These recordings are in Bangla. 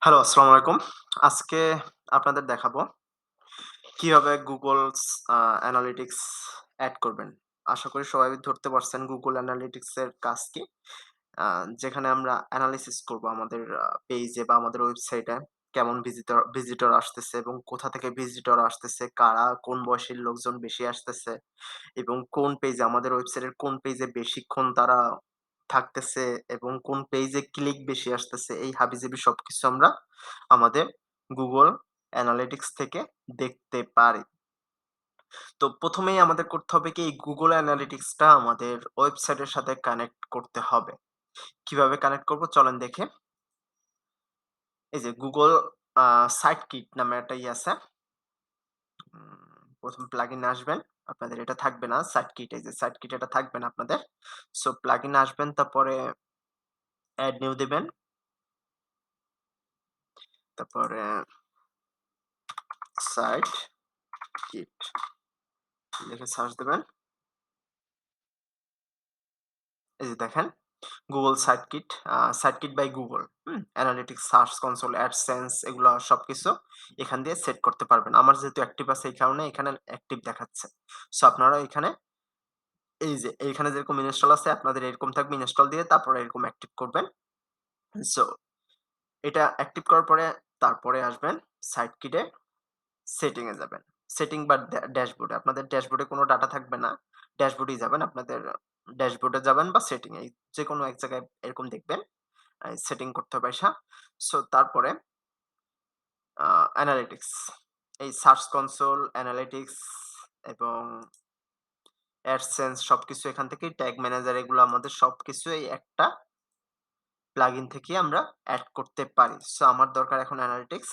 হ্যালো, আসসালামু আলাইকুম। আজকে আপনাদের দেখাবো কিভাবে Google's Analytics এড করবেন। আশা করি সবাই ধরতে পারছেন Google Analytics এর কাজ কি। আ যেখানে আমরা এনালাইসিস করব আমাদের পেজে বা আমাদের ওয়েবসাইটে কেমন ভিজিটর আসতেছে এবং কোথা থেকে ভিজিটর আসতেছে, কারা কোন বয়সীর লোকজন বেশি আসতেছে এবং কোন পেজে আমাদের ওয়েবসাইটের কোন পেজে বেশিক্ষণ তারা থাকতেছে এবং কোন পেজে ক্লিক বেশি আসতেছে এই হাবিজাবি সবকিছু আমরা আমাদের Google Analytics থেকে দেখতে পারি। তো ১ম এই আমাদের করতে হবে কি এই Google Analytics টা আমাদের ওয়েবসাইটের সাথে কানেক্ট করতে হবে। কিভাবে কানেক্ট করব চলেন দেখি। এই যে Google আ সাইট কিট নামে একটা আছে। ১ম প্লাগইন এ আসবেন। আপনাদের এটা থাকবে না। সাইট কিট এই যে সাইট কিট এটা থাকবে না আপনাদের। সো প্লাগইন এ আসবেন তারপরে এড নিউ দিবেন। তারপরে সাইট কিট লিখে সার্চ দিবেন। এই যে দেখেন Google Site Kit, Site Kit by Google, Analytics, Search Console, AdSense এগুলা সবকিছু এখান দিয়ে সেট করতে পারবেন। আমার যেহেতু অ্যাক্টিভ আছে এই কারণে এখানে অ্যাক্টিভ দেখাচ্ছে। সো আপনারা এখানে এই যে এইখানে যেরকম ইনস্টল আছে আপনাদের এরকম থাকবে ইনস্টল দিয়ে তারপরে এরকম অ্যাক্টিভ করবেন। সো এটা অ্যাক্টিভ করার পরে তারপরে আসবেন সাইটকিটে সেটিং এ যাবেন। সেটিং বা ড্যাশবোর্ডে। আপনাদের ড্যাশবোর্ডে কোনো ডাটা থাকবে না। ড্যাশবোর্ডেই যাবেন। আপনাদের ড্যাশবোর্ডে যাবেন বা সেটিং এ যেকোনো এক জায়গায় এরকম দেখবেন। সেটিং করতে হবে আইসা। সো তারপরে আ অ্যানালিটিক্স। এই সার্চ কনসোল, অ্যানালিটিক্স এবং অ্যাডসেন্স সবকিছু এখান থেকেই ট্যাগ ম্যানেজার এগুলো আমাদের সবকিছু এই একটা প্লাগইন থেকেই আমরা এড করতে পারি। সো আমার দরকার এখন অ্যানালিটিক্স।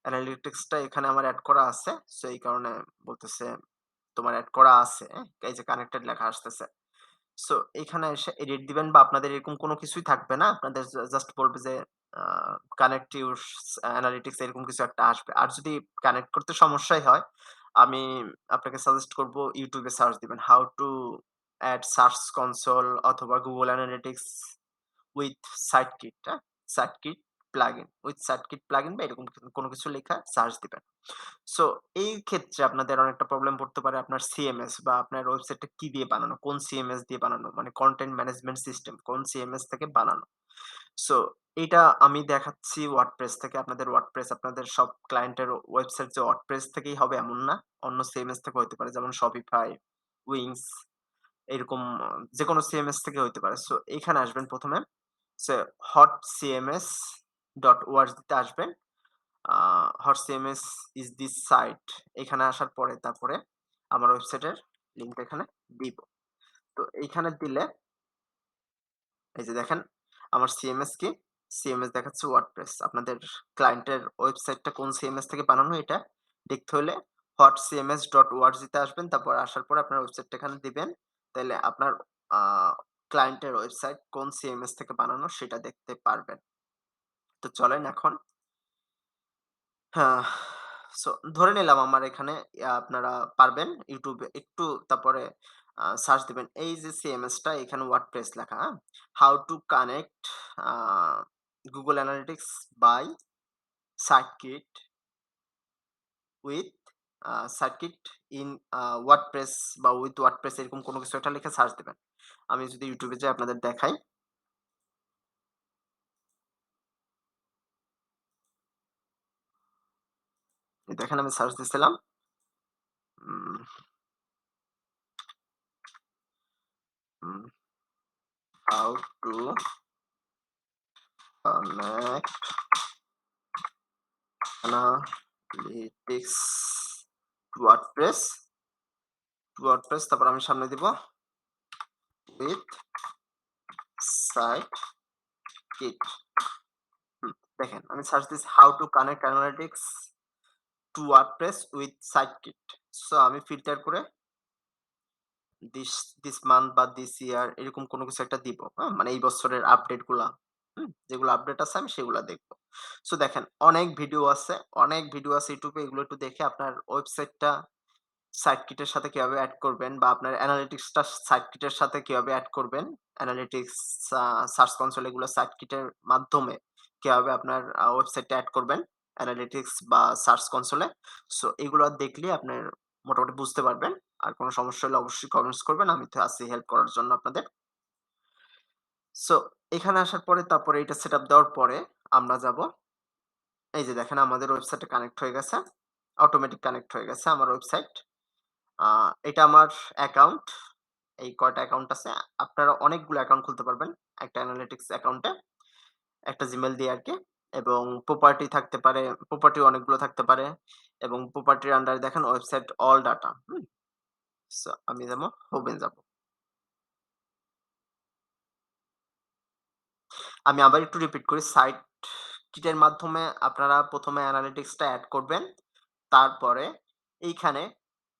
অ্যানালিটিক্স টা এখানে আমার এড করা আছে। সো এই কারণে বলতেছে তোমার এড করা আছে। এই যে কানেক্টেড লেখা আসতেছে। সো এখানে এসে এডিট দিবেন বা আপনাদের এরকম কোনো কিছুই থাকবে না। আপনাদের জাস্ট বলবে যে আ কানেক্ট ইউর অ্যানালিটিক্স এরকম কিছু একটা আসবে। আর যদি কানেক্ট করতে সমস্যাই হয়, আমি আপনাকে সাজেস্ট করব YouTube এ সার্চ দিবেন। How to add Search Console অথবা Google Analytics উইথ সাইটকিট, হ্যাঁ? Site Kit plugin, with Site Kit plugin বা এরকম কোনো কিছু লেখা সার্চ দিবেন। সো এই ক্ষেত্রে আপনাদের অনেকটা প্রবলেম পড়তে পারে আপনার সিএমএস বা আপনার ওয়েবসাইটটা কি দিয়ে বানানো, কোন সিএমএস দিয়ে বানানো মানে কনটেন্ট ম্যানেজমেন্ট সিস্টেম কোন সিএমএস থেকে বানানো। সো এইটা আমি দেখাচ্ছি WordPress থেকে। আপনাদের WordPress আপনাদের সব ক্লায়েন্টের ওয়েবসাইট যে WordPress থেকেই হবে এমন না। অন্য সিএমএস থেকে হইতে পারে যেমন Shopify, Wings এরকম যেকোনো সিএমএস থেকে হইতে পারে। সো এইখানে আসবেন ১ম এ সে hotcms.org তে আসবেন। আ হটসিএমএস ইস দিস সাইট এখানে আসার পরে তারপরে আমার ওয়েবসাইটের লিঙ্কটা এখানে দিব। তো এইখানে দিলে এই যে দেখেন আমার সিএমএস কি? সিএমএস দেখাচ্ছে ওয়ার্ডপ্রেস। আপনাদের ক্লায়েন্টের ওয়েবসাইটটা কোন সিএমএস থেকে বানানো এটা দেখতে হলে hotcms.org তে আসবেন। তারপর আসার পরে আপনার ওয়েবসাইটটা এখানে দিবেন। তাইলে আপনার আ ক্লায়েন্টের ওয়েবসাইট কোন সিএমএস থেকে বানানো সেটা দেখতে পারবেন। তো চলেন এখন হ্যাঁ, সো ধরে নিলাম আমার এখানে আপনারা পারবেন। YouTube এ একটু তারপরে সার্চ দিবেন। এই যে CMS টা এখানে WordPress লেখা, হ্যাঁ? How to connect a Google Analytics by Circuit with Circuit in WordPress বা with WordPress এরকম কোনো কিছু একটা লিখে সার্চ দিবেন। আমি যদি YouTube এ যাই আপনাদের দেখাই। এই দেখেন আমি সার্চ দিছিলাম। উম উম How to connect Analytics WordPress, তারপর আমি সামনে দিব with site kit। দেখেন আমি সার্চ দিচ্ছি how to connect analytics to WordPress with site kit। So আমি ফিল্টার করে দিস দিস মান্থ বা দিস ইয়ার এরকম কোনো কিছু একটা দিব। হ্যাঁ? মানে এই বছরের আপডেট গুলা। যেগুলো আপডেট আছে আমি সেগুলা দেখব। সো দেখেন অনেক ভিডিও আছে YouTube এ এগুলো একটু দেখে আপনার ওয়েবসাইটটা সার্কিটের সাথে কিভাবে এড করবেন বা আপনার অ্যানালিটিক্সটা সার্কিটের সাথে কিভাবে এড করবেন। অ্যানালিটিক্স, সার্চ কনসোল এগুলো সার্কিটের মাধ্যমে কিভাবে আপনার ওয়েবসাইটটা এড করবেন অ্যানালিটিক্স বা সার্চ কনসোল এ। সো এগুলো দেখলে আপনার মোটামুটি বুঝতে পারবেন। আর কোন সমস্যা হলে অবশ্যই কমেন্টস করবেন। আমি তো আছি হেল্প করার জন্য আপনাদের। সো এখানে আসার পরে তারপরে এটা সেটআপ দেওয়ার পরে আমরা যাবো এই যে দেখেন আমাদের ওয়েবসাইটে কানেক্ট হয়ে গেছে। অটোমেটিক কানেক্ট হয়ে গেছে আমার ওয়েবসাইট। আ এটা আমার অ্যাকাউন্ট। এই কয়টা অ্যাকাউন্ট আছে। আপনারা অনেকগুলো অ্যাকাউন্ট খুলতে পারবেন। একটা অ্যানালিটিক্স অ্যাকাউন্টে, একটা Gmail দিয়ে আরকি। এবং প্রপার্টি থাকতে পারে, প্রপার্টি অনেকগুলো থাকতে পারে এবং প্রপার্টির আন্ডারে দেখেন ওয়েবসাইট অল ডাটা। হুম? সো আমি যেমন হোমে যাব। আমি আবার একটু রিপিট করি। সাইট কিটের মাধ্যমে আপনারা ১ম এ অ্যানালিটিক্সটা এড করবেন। তারপরে এইখানে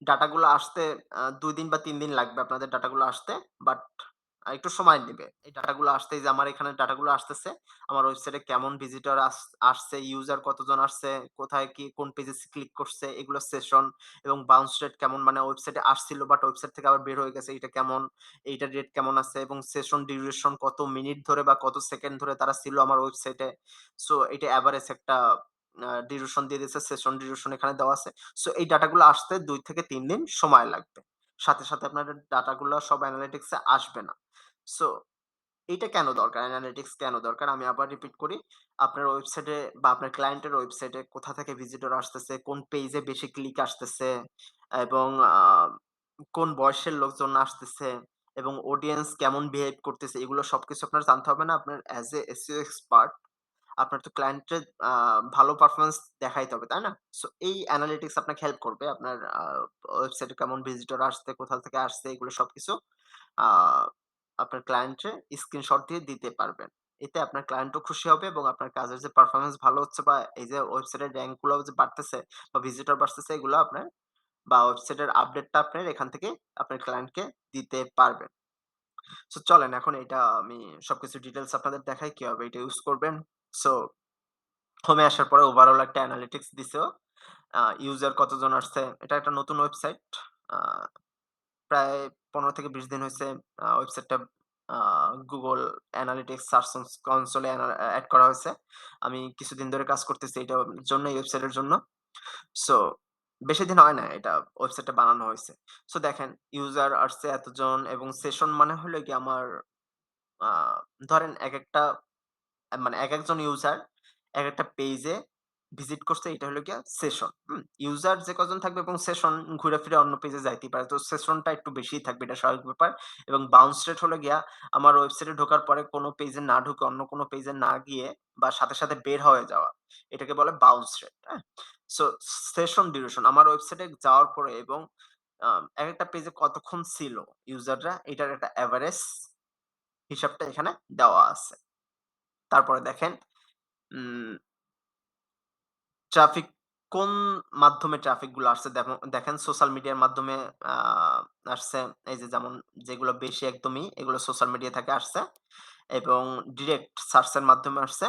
ডাটাগুলো আসতে ২ দিন বা ৩ দিন লাগবে আপনাদের ডাটাগুলো আসতে। বাট একটু সময় নেবে। এই ডাটাগুলো আসতে এই যে আমার এখানে ডাটাগুলো আসতেছে। আমার ওয়েবসাইটে কেমন ভিজিটর আসছে, ইউজার কতজন আসছে, কোথায় কি কোন পেজে ক্লিক করছে, এগুলো সেশন এবং বাউন্স রেট কেমন মানে ওয়েবসাইটে আসছিল বাট ওয়েবসাইট থেকে আবার বের হয়ে গেছে এটা কেমন, এইটার রেট কেমন আছে এবং সেশন ডিউরেশন কত মিনিট ধরে বা কত সেকেন্ড ধরে তারা ছিল আমার ওয়েবসাইটে। সো এটা এভারেজ একটা ডিউরেশন দিয়ে দিয়েছে, সেশন ডিউরেশন এখানে দেওয়া আছে। সো এই ডাটাগুলো আসতে ২ থেকে ৩ দিন সময় লাগবে। সাথে আপনাদের ডাটাগুলো সব অ্যানালিটিক্স এ আসবে না। সো এইটা কেন দরকার? অ্যানালিটিক্স কেন দরকার? আমি আবার রিপিট করি। আপনার ওয়েবসাইটে বা আপনার ক্লায়েন্টের ওয়েবসাইটে কোথা থেকে ভিজিটর আসতেছে, কোন পেইজে বেশি ক্লিক আসতেছে এবং কোন বয়সের লোকজন আসতেছে এবং অডিয়েন্স কেমন বিহেভ করতেছে এগুলো সবকিছু আপনার জানতে হবে না? আপনার অ্যাজ এ এসইও এক্সপার্ট আপনার তো ক্লায়েন্টের ভালো পারফরম্যান্স দেখাইতে হবে, তাই না? সো এই অ্যানালিটিক্স আপনাকে হেল্প করবে। আপনার ওয়েবসাইটে কেমন ভিজিটর আসছে, কোথা থেকে আসছে এগুলো সবকিছু আ আপনার ক্লায়েন্টরে স্ক্রিনশট দিয়ে দিতে পারবেন। এতে আপনার ক্লায়েন্টও খুশি হবে এবং আপনার কাজের যে পারফরম্যান্স ভালো হচ্ছে বা এই যে ওয়েবসাইটের র‍্যাংক গুলাও যে বাড়তেছে বা ভিজিটর বাড়তেছে এগুলো আপনার বা ওয়েবসাইটের আপডেটটা আপনার এখান থেকে আপনার ক্লায়েন্টকে দিতে পারবেন। সো চলেন এখন এটা আমি সবকিছু ডিটেইলস আপনাদের দেখাই কিভাবে এটা ইউস করবেন। সো হোমে আসার পরে ওভারঅল একটা অ্যানালিটিক্স দিছে ও। ইউজার কতজন আসছে। এটা একটা নতুন ওয়েবসাইট। আ প্রায় ১৫ থেকে ২০ দিন হইছে ওয়েবসাইটটা আ Google Analytics সার্চ কনসোল এ এড করা হয়েছে। আমি কিছুদিন ধরে কাজ করতেছি এটার জন্য, এই ওয়েবসাইটের জন্য। সো বেশি দিন হয় না এটা ওয়েবসাইটটা বানানো হইছে। সো দেখেন ইউজার আসছে এতজন এবং সেশন মানে হলো গিয়ে আমার আ ধরেন একেকটা মানে একেকজন ইউজার একেকটা পেইজে ভিজিট করছে এটা হলো গিয়া সেশন। হুম? ইউজার যে কজন থাকবে এবং সেশন ঘুরে ফিরে অন্য পেজে যাইতেই পারে। তো সেশনটা একটু বেশিই থাকবে এটা স্বাভাবিক ব্যাপার। এবং বাউন্স রেট হলো গিয়া আমার ওয়েবসাইটে ঢোকার পরে কোন পেজে না ঢুকে অন্য কোন পেজে না গিয়ে বা সাথে বের হয়ে যাওয়া। এটাকে বলে বাউন্স রেট। হ্যাঁ? সো সেশন ডিউরেশন আমার ওয়েবসাইটে যাওয়ার পরে এবং একেকটা পেজে কতক্ষণ ছিল ইউজাররা এটার একটা এভারেজ হিসাবটা এখানে দেওয়া আছে। তারপরে দেখেন উম ট্রাফিক কোন মাধ্যমে ট্রাফিক গুলো আসছে দেখেন সোশ্যাল মিডিয়ার মাধ্যমে আ আসছে। এই যে যেমন যেগুলো বেশি একদমই এগুলো সোশ্যাল মিডিয়া থেকে আসছে এবং ডিরেক্ট সার্চ এর মাধ্যমে আসছে।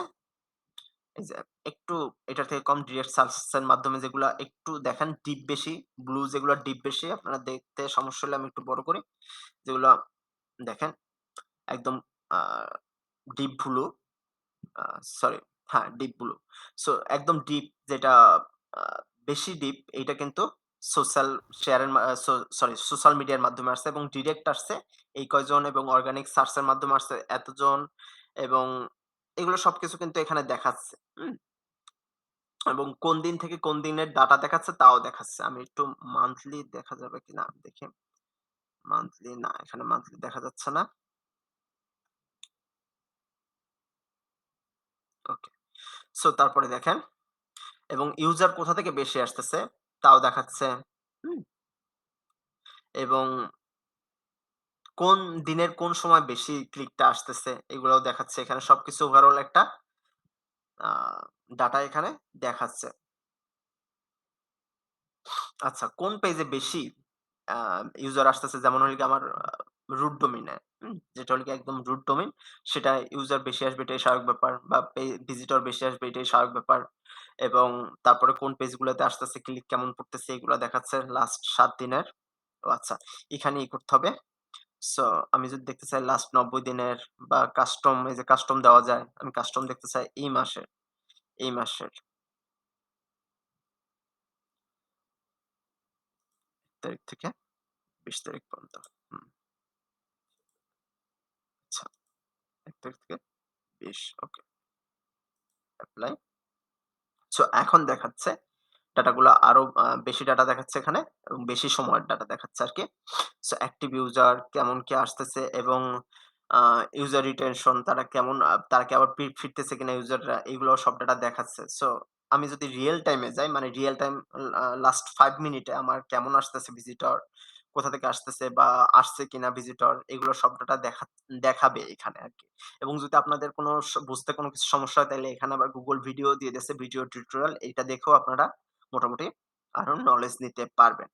এই যে একটু এটার থেকে কম ডিরেক্ট সার্চ এর মাধ্যমে যেগুলা একটু দেখেন ডিপ বেশি, ব্লু যেগুলো ডিপ বেশি আপনারা দেখতে সমস্যা হলে আমি একটু বড় করি। যেগুলা দেখেন একদম আ ডিপ ব্লু আ সরি হ্যাঁ, ডিপ ব্লু। সো একদম ডিপ যেটা আ বেশি ডিপ এইটা কিন্তু সোশ্যাল শেয়ার এর মা সো সরি সোশ্যাল মিডিয়ার মাধ্যমে আসছে এবং ডিরেক্ট আসছে এই কয়জন এবং অর্গানিক সার্চ এর মাধ্যমে আসছে এতজন এবং এগুলো সবকিছু কিন্তু এখানে দেখাচ্ছে। হুম? এবং কোন দিন থেকে কোন দিনের ডাটা দেখাচ্ছে তাও দেখাচ্ছে। আমি একটু মান্থলি দেখা যাবে কিনা দেখি। মান্থলি না, এখানে মান্থলি দেখা যাচ্ছে না। ওকে। সো তারপরে দেখেন এবং ইউজার কোথা থেকে বেশি আসতেছে তাও দেখাচ্ছে। হুম? এবং কোন দিনের কোন সময় বেশি ক্লিকটা আসতেছে এগুলাও দেখাচ্ছে। এখানে সবকিছু ওভারঅল একটা আ ডাটা এখানে দেখাচ্ছে। আচ্ছা কোন পেজে বেশি আ ইউজার আসতেছে যেমন হলো গিয়ে আমার রুট ডোমিন এ, যেটা হলো গিয়ে একদম রুট ডোমিন সেটা ইউজার বেশি আসবে এটাই স্বাভাবিক ব্যাপার বা ভিজিটর বেশি আসবে এটাই স্বাভাবিক ব্যাপার। এবং তারপরে কোন পেজগুলোতে আসতেছে, ক্লিক কেমন পড়তেছে এগুলা দেখাচ্ছে লাস্ট ৭ দিনের। ও আচ্ছা, এখানে করতে হবে। সো আমি যদি দেখতে চাই লাস্ট ৯০ দিনের বা কাস্টম এই যে কাস্টম দেওয়া যায়। আমি কাস্টম দেখতে চাই এই মাসের তারিখ থেকে ২০ তারিখ পর্যন্ত। হুম, আচ্ছা ১ তারিখ থেকে ২০ ওকে, এপ্লাই। সো এখন দেখাচ্ছে ডাটাগুলো আরো বেশি ডাটা দেখাচ্ছে এখানে এবং বেশি সময়ের ডাটা দেখাচ্ছে আরকি। সো অ্যাক্টিভ ইউজার কেমন কি আসতেছে এবং আ ইউজার রিটেনশন তারা কি আবার ফিরতেছে কিনা ইউজাররা এগুলো সব ডাটা দেখাচ্ছে। সো আমি যদি রিয়াল টাইম এ যাই মানে রিয়াল টাইম লাস্ট ৫ মিনিটে আমার কেমন আসতেছে ভিজিটর, কোথা থেকে আসতেছে বা আসছে কিনা ভিজিটর এগুলো সব ডাটা দেখাবে এখানে আরকি। এবং যদি আপনাদের কোনো বুঝতে কোনো কিছু সমস্যা হয় তাইলে এখানে আবার Google ভিডিও দিয়ে দিয়েছে, ভিডিও টিউটোরিয়াল। এইটা দেখেও আপনারা মোটামুটি আরো নলেজ নিতে পারবেন।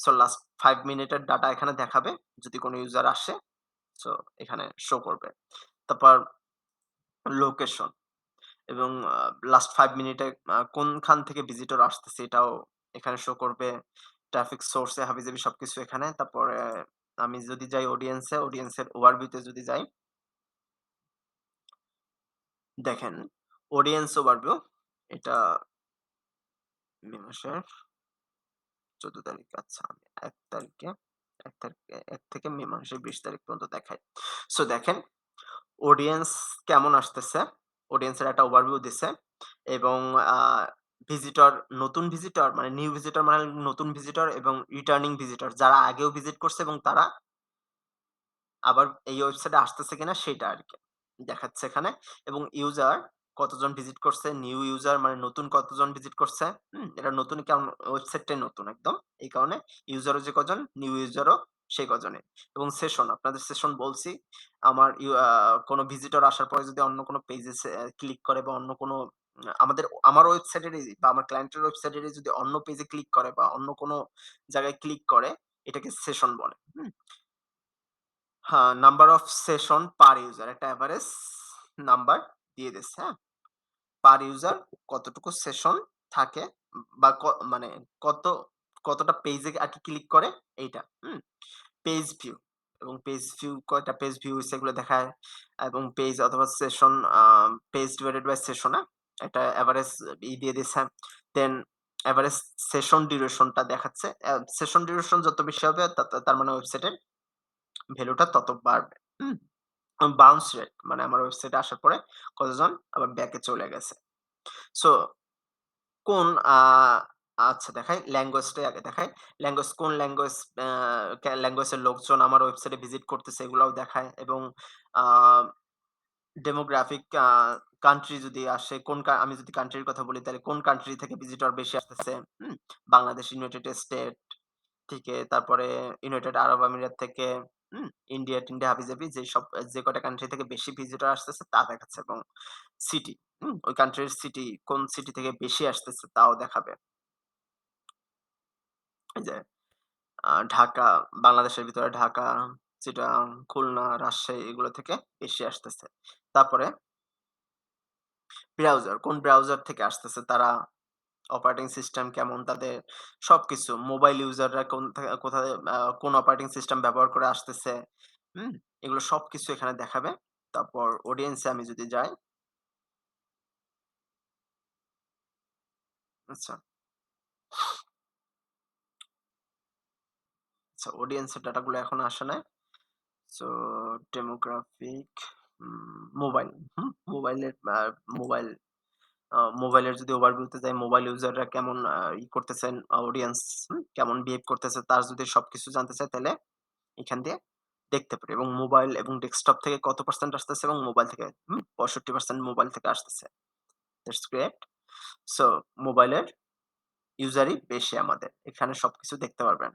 সো লাস্ট ৫ মিনিটের ডাটা এখানে দেখাবে। যদি কোনো ইউজার আসে, সো এখানে শো করবে। তারপর লোকেশন এবং লাস্ট ৫ মিনিটে কোনখান থেকে ভিজিটর আসতেছে এটাও এখানে শো করবে। ট্রাফিক সোর্স এ হাবিজাবি সবকিছু এখানে। তারপরে আমি যদি যাই অডিয়েন্স এর ওভারভিউ তে যদি যাই, দেখেন অডিয়েন্স ওভারভিউ এটা মে মাসের ১৪ তারিখ। আচ্ছা আমি ১ তারিখে ১ থেকে মে মাসের ২০ তারিখ পর্যন্ত দেখাই। সো দেখেন অডিয়েন্স কেমন আসতেছে, অডিয়েন্সের একটা ওভারভিউ দিছে এবং আ ভিজিটর নতুন ভিজিটর মানে নিউ ভিজিটর মানে নতুন ভিজিটর এবং রিটার্নিং ভিজিটর যারা আগেও ভিজিট করছে এবং তারা আবার এই ওয়েবসাইটে আসতেছে কিনা সেটা আরকি দেখাচ্ছে এখানে। এবং ইউজার কতজন ভিজিট করছে, নিউ ইউজার মানে নতুন কতজন ভিজিট করছে, এটা নতুন কারণ ওয়েবসাইটটাই নতুন একদম। এই কারণে ইউজারও যে কজন, নিউ ইউজারও সেই কজনই। এবং সেশন, আপনাদের সেশন বলছি। আমার কোন ভিজিটর আসার পরে যদি অন্য কোন পেজে ক্লিক করে বা অন্য কোন আমার ওয়েবসাইটেরই বা আমার ক্লায়েন্টের ওয়েবসাইটেরই যদি অন্য পেজে ক্লিক করে বা অন্য কোন জায়গায় ক্লিক করে, এটাকে সেশন বলে। হ্যাঁ, number of session per user একটা এভারেজ নাম্বার দিয়ে দিচ্ছে, হ্যাঁ? পার ইউজার কতটুকু সেশন থাকে বা মানে কত কতটা পেজে আরকি ক্লিক করে এইটা, পেজ ভিউ এবং পেজ ভিউ কয়টা পেজ ভিউ হইছে এগুলো দেখায় এবং পেজ অথবা session page divided by session একটা এভারেজ দিয়ে দিছে। দেন এভারেজ সেশন ডিউরেশনটা দেখাচ্ছে। সেশন ডিউরেশন যত বেশি হবে তার মানে ওয়েবসাইটের ভ্যালুটা তত বাড়বে। বাউন্স রেট মানে আমার ওয়েবসাইটে আসার পরে কতজন আবার ব্যাকে চলে গেছে। সো কোন আচ্ছা দেখাই ল্যাঙ্গুয়েজটাই আগে দেখাই। কোন ল্যাঙ্গুয়েজের লোকজন আমার ওয়েবসাইটে ভিজিট করতেছে এগুলাও দেখায় এবং আ ডেমোগ্রাফিক কান্ট্রি যদি আসে আমি যদি কান্ট্রির কথা বলি তাহলে কোন কান্ট্রি থেকে ভিজিটর বেশি আসতেছে, হুম? বাংলাদেশ, ইউনাইটেড স্টেট থেকে, তারপরে ইউনাইটেড আরব আমিরাত থেকে, হুম? ইন্ডিয়া হাবিজাবি যে কটা কান্ট্রি থেকে বেশি ভিজিটর আসতেছে তা দেখাচ্ছে এবং সিটি, ওই কান্ট্রির সিটি কোন সিটি থেকে বেশি আসতেছে তাও দেখাবে। এই যে ঢাকা, বাংলাদেশের ভিতরে ঢাকা, চিটাগাং, খুলনা, রাজশাহী এগুলো থেকে বেশি আসতেছে। তারপরে কোন ব্রাউজার থেকে আসতেছে তারা, অপারেটিং সিস্টেম কেমন তাদের সবকিছু। মোবাইল ইউজাররা কোথায় কোন অপারেটিং সিস্টেম ব্যবহার করে আসতেছে, হুম? এগুলো সবকিছু এখানে দেখাবে। তারপর অডিয়েন্স এ আমি যদি যাই, আচ্ছা, অডিয়েন্স এর ডাটা গুলো এখনো আসে নাই। সো ডেমোগ্রাফিক মোবাইল, মোবাইলের মোবাইল মোবাইলের যদি ওভারভিউ তে যাই, মোবাইল ইউজাররা কেমন করতেছেন, অডিয়েন্স কেমন বিহেভ করতেছে তার যদি সবকিছু জানতে চাই তাহলে এখান দিয়ে দেখতে পারি এবং মোবাইল এবং ডেস্কটপ থেকে কত পার্সেন্ট আসতেছে এবং মোবাইল থেকে ৬৫% মোবাইল থেকে আসতেছে। That's great. সো মোবাইলের ইউজারই বেশি আমাদের। এখানে সবকিছু দেখতে পারবেন।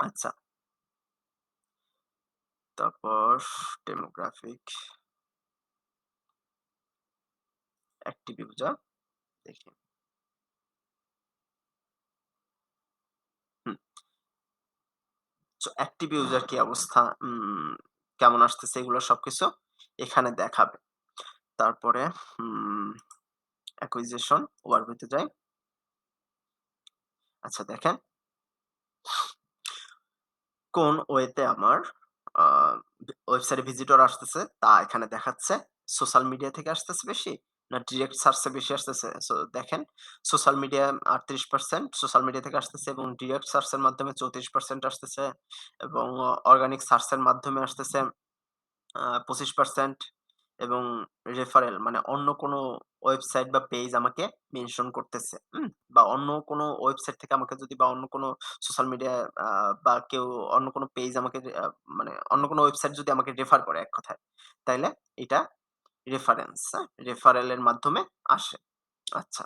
আচ্ছা, তারপর ডেমোগ্রাফিক, অ্যাক্টিভ ইউজার দেখি। হুম, সো অ্যাক্টিভ ইউজার কি অবস্থা, কেমন আসতেছে এগুলো সবকিছু এখানে দেখাবে। তারপরে হুম, অ্যাকুইজিশন ওভারভিউ তে যাই। আচ্ছা দেখেন কোন ওয়েতে আমার আ ওয়েবসাইটে ভিজিটর আসতেছে তা এখানে দেখাচ্ছে। সোশ্যাল মিডিয়া থেকে আসতেছে বেশি না ডিরেক্ট সার্চ এ বেশি আসতেছে? সো দেখেন সোশ্যাল মিডিয়া 38% সোশ্যাল মিডিয়া থেকে আসতেছে এবং ডিরেক্ট সার্চ এর মাধ্যমে 34% আসতেছে এবং অর্গানিক সার্চ এর মাধ্যমে আসতেছে 25% এবং রেফারেল মানে অন্য কোনো ওয়েবসাইট বা পেজ আমাকে মেনশন করতেছে। বা অন্য কোনো ওয়েবসাইট থেকে আমাকে যদি বা অন্য কোনো সোশ্যাল মিডিয়া আ বা কেউ অন্য কোনো পেজ আমাকে মানে অন্য কোনো ওয়েবসাইট যদি আমাকে রেফার করে এক কথায়, তাইলে এটা রেফারেন্স, হ্যাঁ? রেফারেল এর মাধ্যমে আসে। আচ্ছা।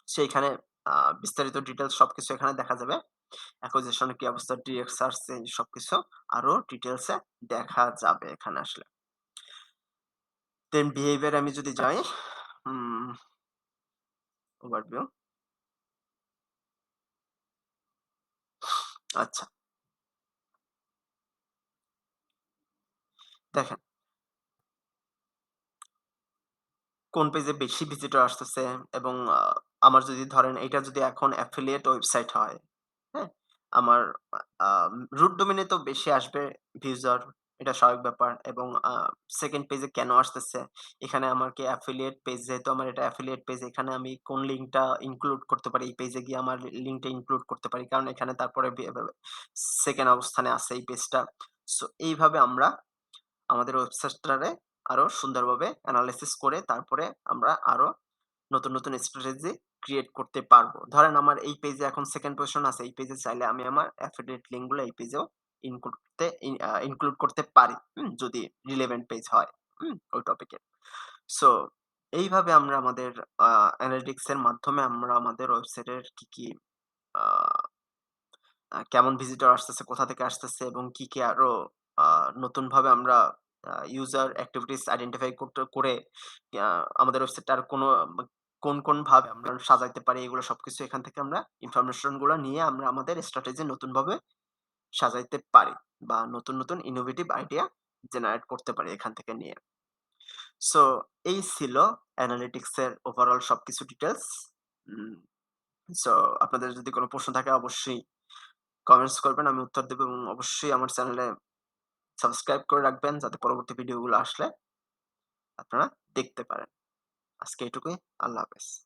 সেইখানে আ বিস্তারিত ডিটেইলস সবকিছু এখানে দেখা যাবে। অ্যাকুইজিশন এর কি অবস্থা, ডিরেক্ট সার্চ এই সবকিছু আরো ডিটেইলস এ দেখা যাবে এখানে আসলে। দেন বিহেভিয়ার আমি যদি যাই, হুম, ওভারভিউ। আচ্ছা, দেখেন কোন পেজে বেশি ভিজিটর আসতেছে এবং আমার যদি ধরেন এইটা যদি এখন অ্যাফিলিয়েট ওয়েবসাইট হয়, হ্যাঁ? আমার আ রুট ডোমেইন এ তো বেশি আসবে ভিউজার, এটা স্বাভাবিক ব্যাপার এবং 2nd পেজে কেন আসতেছে? এখানে আমার কি অ্যাফিলিয়েট পেজ যেহেতু আমার এটা অ্যাফিলিয়েট পেজ এখানে আমি কোন লিঙ্কটা ইনক্লুড করতে পারি? এই পেজে গিয়ে আমার লিঙ্কটা ইনক্লুড করতে পারি। কারণ এখানে তারপরে 2nd অবস্থানে আছে এই পেজটা। সো এইভাবে আমরা আমাদের ওয়েবসাইটটারে আরো সুন্দরভাবে এনালাইসিস করে তারপরে আমরা আরো নতুন স্ট্র্যাটেজি ক্রিয়েট করতে পারবো। ধরেন আমার এই পেজে এখন 2nd পজিশন আছে। এই পেজে চাইলে আমি আমার এফিলিয়েট লিঙ্ক গুলো এই পেজেও ইনক্লুড করতে পারি। যদি রিলেভেন্ট পেজ হয়। ওই টপিকে। সো এইভাবে আমরা আমাদের আ অ্যানালিটিক্স এর মাধ্যমে আমরা আমাদের ওয়েবসাইটের কি আ কেমন ভিজিটর আসতেছে, কোথা থেকে আসতেছে এবং কি আরো আ নতুনভাবে আমরা ইউজার এক্টিভিটিস আইডেন্টিফাই করে আ আমাদের ওয়েবসাইটটা আর কোন ভাবে আমরা সাজাইতে পারি এগুলো সবকিছু এখান থেকে আমরা ইনফরমেশন গুলা নিয়ে আমরা আমাদের স্ট্র্যাটেজি নতুনভাবে সাজাইতে পারি বা নতুন ইনোভেটিভ আইডিয়া জেনারেট করতে পারি এখান থেকে নিয়ে। সো এই ছিল অ্যানালিটিক্স এর ওভারঅল সবকিছু ডিটেইলস। উম সো আপনাদের যদি কোন প্রশ্ন থাকে অবশ্যই কমেন্টস করবেন, আমি উত্তর দেব এবং অবশ্যই আমার চ্যানেলে সাবস্ক্রাইব করে রাখবেন যাতে পরবর্তী ভিডিওগুলো আসলে আপনারা দেখতে পারেন। আজকে এটুকুই। আল্লাহ হাফেজ।